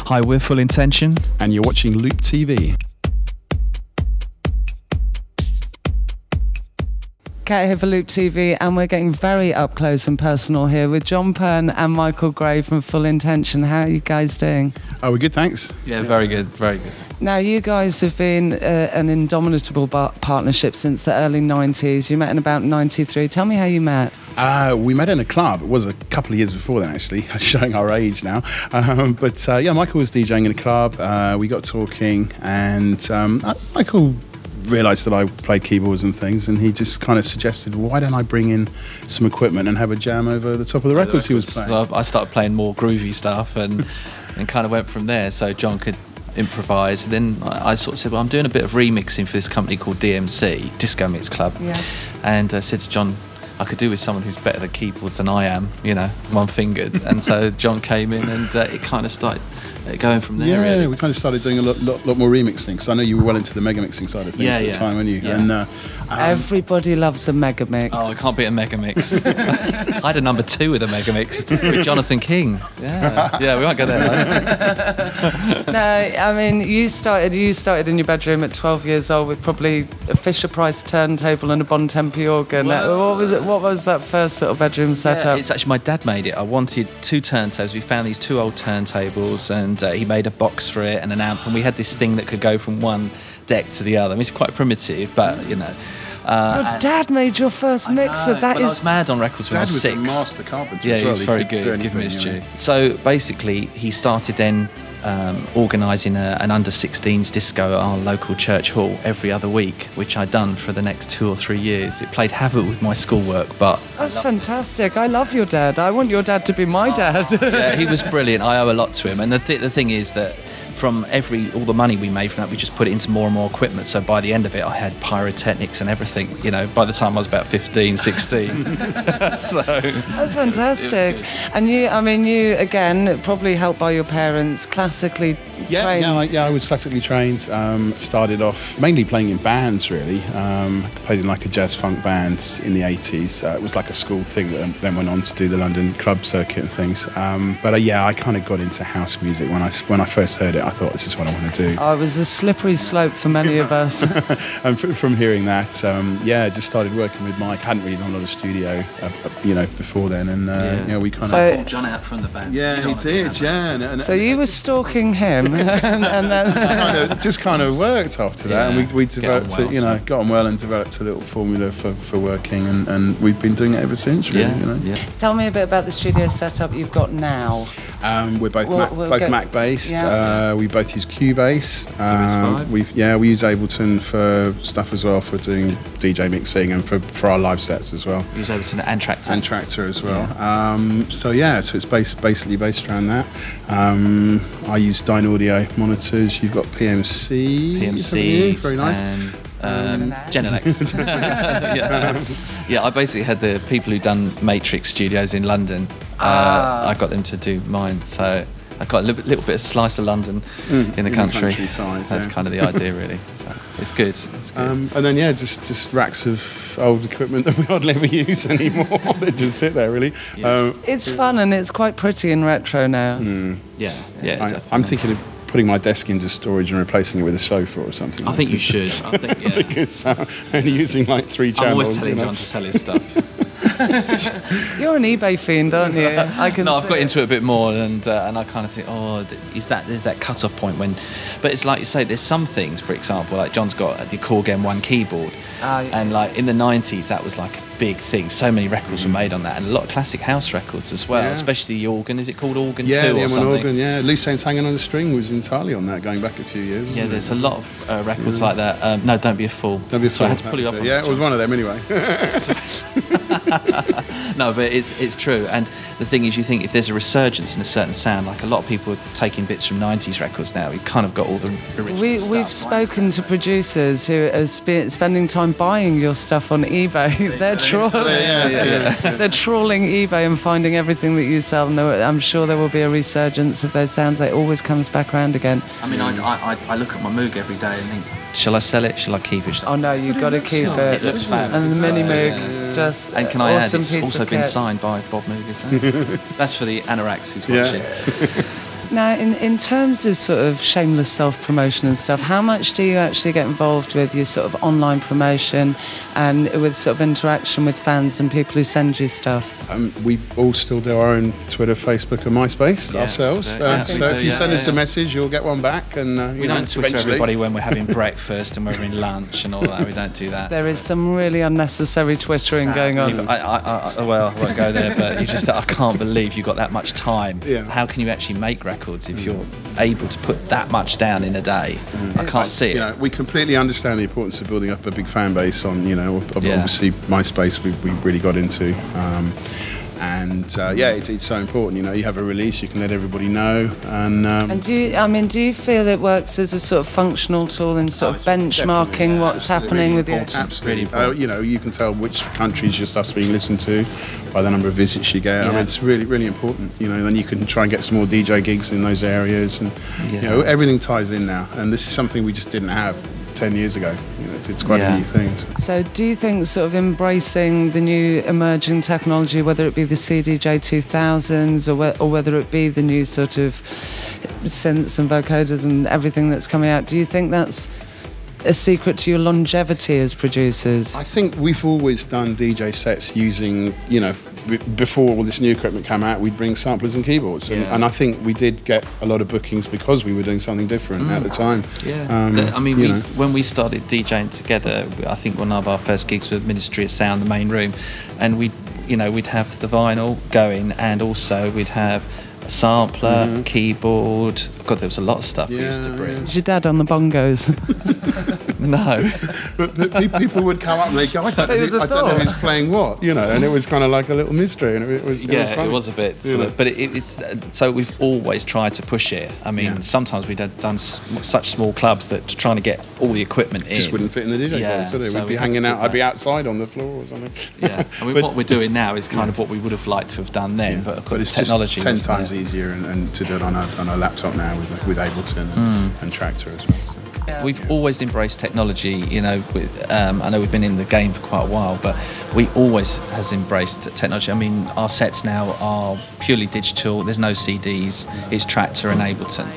Hi, we're Full Intention. And you're watching Loop TV. Kat here for Loop TV, and we're getting very up close and personal here with John Pearn and Michael Gray from Full Intention. How are you guys doing? Oh, we're good, thanks. Yeah, very good, very good. Now, you guys have been an indomitable partnership since the early 90s. You met in about 93. Tell me how you met. We met in a club. It was a couple of years before then, actually, showing our age now. But Michael was DJing in a club. We got talking, and Michael realised that I played keyboards and things, and he just kind of suggested, well, why don't I bring in some equipment and have a jam over the top of the records he was playing. So I started playing more groovy stuff and kind of went from there, so John could improvise. Then I sort of said, well, I'm doing a bit of remixing for this company called DMC, Disco Mix Club. Yeah. And I said to John, I could do with someone who's better at keyboards than I am, one-fingered. And so John came in, and it kind of started going from there. Yeah, really. we kind of started doing a lot more remixing, because I know you were well into the mega mixing side of things at the time, weren't you? Yeah. And Everybody loves a mega mix. Oh, I can't beat a mega mix. I had a number 2 with a mega mix with Jonathan King. Yeah, we won't go there. No, I mean, you started in your bedroom at 12 years old with probably a Fisher-Price turntable and a Bon Tempi organ. Well, What was that first sort of bedroom setup? It's actually my dad made it. I wanted 2 turntables. We found these 2 old turntables, and he made a box for it and an amp, and we had this thing that could go from one deck to the other. I mean, it's quite primitive, but Your dad made your first mixer. I was mad on records when I was 6. Dad was a master carpenter. Yeah, as well. he's very He could good. do He's given me his anything, due. So basically, he started then organising an under-16s disco at our local church hall every other week, which I'd done for the next 2 or 3 years. It played havoc with my schoolwork, but That's fantastic. I love your dad. I want your dad to be my dad. yeah, he was brilliant. I owe a lot to him. And the thing is that from all the money we made from that, we just put it into more and more equipment. So by the end of it, I had pyrotechnics and everything, by the time I was about 15, 16. So That's fantastic. And you again, probably helped by your parents, classically trained. I was classically trained. Started off mainly playing in bands, really. Played in like a jazz funk band in the 80s. It was like a school thing that then went on to do the London club circuit and things. I kind of got into house music when I first heard it. I thought, this is what I want to do. Oh, it was a slippery slope for many of us. And from hearing that, just started working with Mike. Hadn't really done a lot of studio, before then, and we kind of pulled John out from the band. Yeah, he did. And So you were stalking him, and then just kind of worked after that, and we developed well, it. Got on well and developed a little formula for working, and we've been doing it ever since. Really, Tell me a bit about the studio setup you've got now. We're both Mac based. Yeah. We both use Cubase. We use Ableton for stuff as well, for doing DJ mixing and for our live sets as well. We use Ableton and Tractor. And Tractor as well. So it's basically based around that. I use Dyne Audio monitors. You've got PMCs, very nice. And Genelex. I basically had the people who done Matrix Studios in London. I got them to do mine, so I got a little bit of slice of London in the country. That's kind of the idea, really. So it's good. And then just racks of old equipment that we hardly ever use anymore. They just sit there, really. It's fun, and it's quite pretty and retro now. I'm thinking of putting my desk into storage and replacing it with a sofa or something. I think you should. Because only using like 3 channels. I'm always telling John to sell his stuff. You're an eBay fiend, aren't you? I've got into it a bit more, and I kind of think, there's that cut-off point when, but it's like you say, there's some things, for example, like John's got the Korg M1 keyboard, and like in the 90s that was like a big thing. So many records were made on that, and a lot of classic house records as well, especially the organ. Is it called Organ 2 the or M1 something? Organ, Loose Ends Hanging on a String was entirely on that, going back a few years. There's a lot of records like that. No, Don't Be a Fool. Don't Be a Fool. So I had to pull you up on it was one of them anyway. No, but it's true. And the thing is, you think if there's a resurgence in a certain sound, like a lot of people are taking bits from 90s records now, you've kind of got all the original stuff. We've spoken to producers who are spending time buying your stuff on eBay. They're trawling eBay and finding everything that you sell. And I'm sure there will be a resurgence of those sounds. It always comes back around again. I mean, I look at my Moog every day and think, shall I sell it? Shall I keep it? Oh no, you've got to keep it. It looks fab. And the mini Moog, just and can I add, awesome it's piece also of been kit. signed by Bob Moog. That's for the anoraks who's watching. Now, in terms of sort of shameless self-promotion and stuff, how much do you actually get involved with your sort of online promotion and with sort of interaction with fans and people who send you stuff? We all still do our own Twitter, Facebook and MySpace ourselves. So if you send us a message, you'll get one back. And we don't Twitter everybody when we're having breakfast and we're having lunch and all that. We don't do that. There is some really unnecessary Twittering going on. Well, I won't go there, but it's just that I can't believe you've got that much time. Yeah. How can you actually make records if you're able to put that much down in a day? I can't see it. We completely understand the importance of building up a big fan base on, obviously MySpace we really got into. It's so important. You have a release, you can let everybody know. And do you feel it works as a sort of functional tool in sort of benchmarking what's happening with you? Absolutely. You can tell which countries your stuff's being listened to by the number of visits you get. It's really, really important. Then you can try and get some more DJ gigs in those areas, and everything ties in now. And this is something we just didn't have 10 years ago. It's quite a new thing. So do you think sort of embracing the new emerging technology, whether it be the CDJ 2000s or whether it be the new sort of synths and vocoders and everything that's coming out, do you think that's a secret to your longevity as producers? I think we've always done DJ sets using, before all this new equipment came out, we'd bring samplers and keyboards. And I think we did get a lot of bookings because we were doing something different at the time. When we started DJing together, I think one of our first gigs was Ministry of Sound, the main room, and we'd have the vinyl going, and also we'd have a sampler, keyboard. God, there was a lot of stuff we used to bring. Was your dad on the bongos? No. But people would come up and they go, I don't know who's playing what, and it was kind of like a little mystery, and it was funny. It was a bit. But it's so we've always tried to push it. I mean, sometimes we'd have done such small clubs that trying to get all the equipment just wouldn't fit in the DJ box, would it? So we'd be hanging out. I'd be outside on the floor or something. Yeah, I mean, what we're doing now is kind of what we would have liked to have done then, but of course it's technology just 10 times easier and to do it on a laptop now with Ableton and Tractor as well. We've always embraced technology, I know we've been in the game for quite a while, but we always has embraced technology. I mean, our sets now are purely digital, there's no CDs, it's Tractor and Ableton.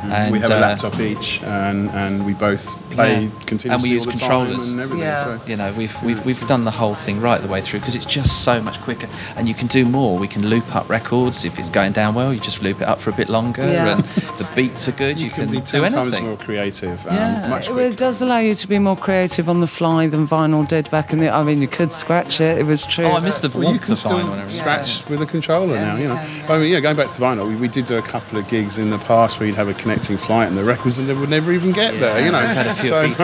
And we have a laptop each, and we both play continuously, and we use all the controllers time and everything. So we've done the whole thing right the way through because it's just so much quicker, and you can do more. We can loop up records if it's going down well. You just loop it up for a bit longer, and the beats are good. You can be do 10 times anything. more creative. Much it does allow you to be more creative on the fly than vinyl did back in the. I mean, you could scratch it. It was true. Oh, I missed the warmth of vinyl and everything. Scratch with a controller now. But I mean, going back to vinyl, we did do a couple of gigs in the past where you'd have a connecting flight and the records would never even get there. We've had a few ones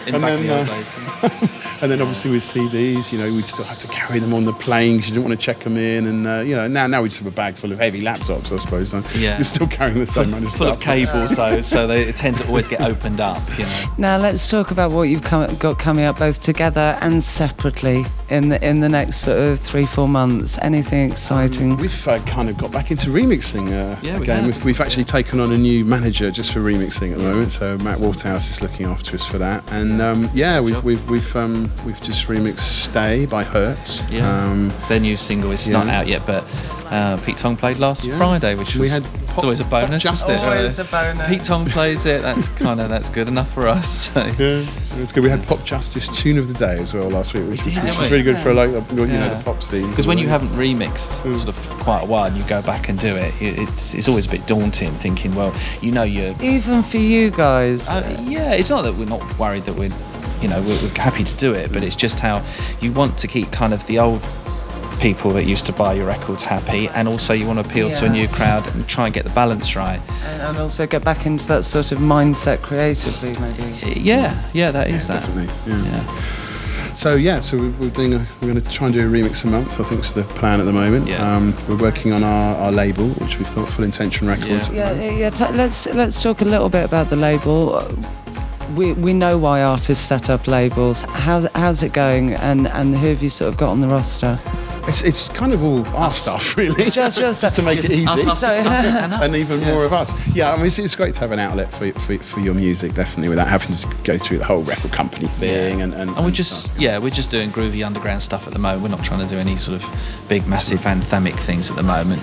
in the back of the old days. And then obviously with CDs, we'd still have to carry them on the plane because you didn't want to check them in. And now we just have a bag full of heavy laptops, I suppose. We're still carrying the same amount of stuff. Full of cables, though, so they tend to always get opened up. Now let's talk about what you've got coming up, both together and separately in the next sort of 3-4 months. Anything exciting? We've kind of got back into remixing again. We've actually taken on a new manager just for remixing at the moment. So Matt Waterhouse is looking after us for that. And we've just remixed "Stay" by Hertz. Their new single is not out yet, but Pete Tong played last Friday, which was it's always a bonus. Always a bonus. Pete Tong plays it. That's good enough for us. So. Yeah, it's good. We had Pop Justice Tune of the Day as well last week, which is really good for the pop scene. Because when you haven't remixed sort of quite a while and you go back and do it, it's always a bit daunting. Thinking, well, you're even for you guys. It's not that we're not worried that we're happy to do it, but it's just how you want to keep kind of the old people that used to buy your records happy, and also you want to appeal to a new crowd and try and get the balance right, and also get back into that sort of mindset creatively, maybe. That is that definitely. So we're going to try and do a remix a month. I think it's the plan at the moment. We're working on our label, which we've got Full Intention Records. Let's talk a little bit about the label. We know why artists set up labels. How's it going, and who have you sort of got on the roster? It's kind of all our stuff, really. It's just to make it easy. And even more of us. Yeah, I mean, it's great to have an outlet for your music, definitely, without having to go through the whole record company thing. And we're just we're just doing groovy underground stuff at the moment. We're not trying to do any sort of big, massive anthemic things at the moment.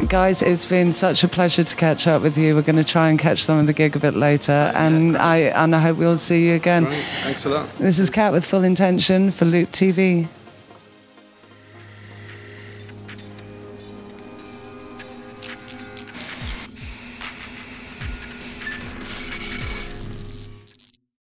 Guys, it's been such a pleasure to catch up with you. We're going to try and catch some of the gig a bit later, and I hope we'll see you again. Right, thanks a lot. This is Kat with Full Intention for Loop TV.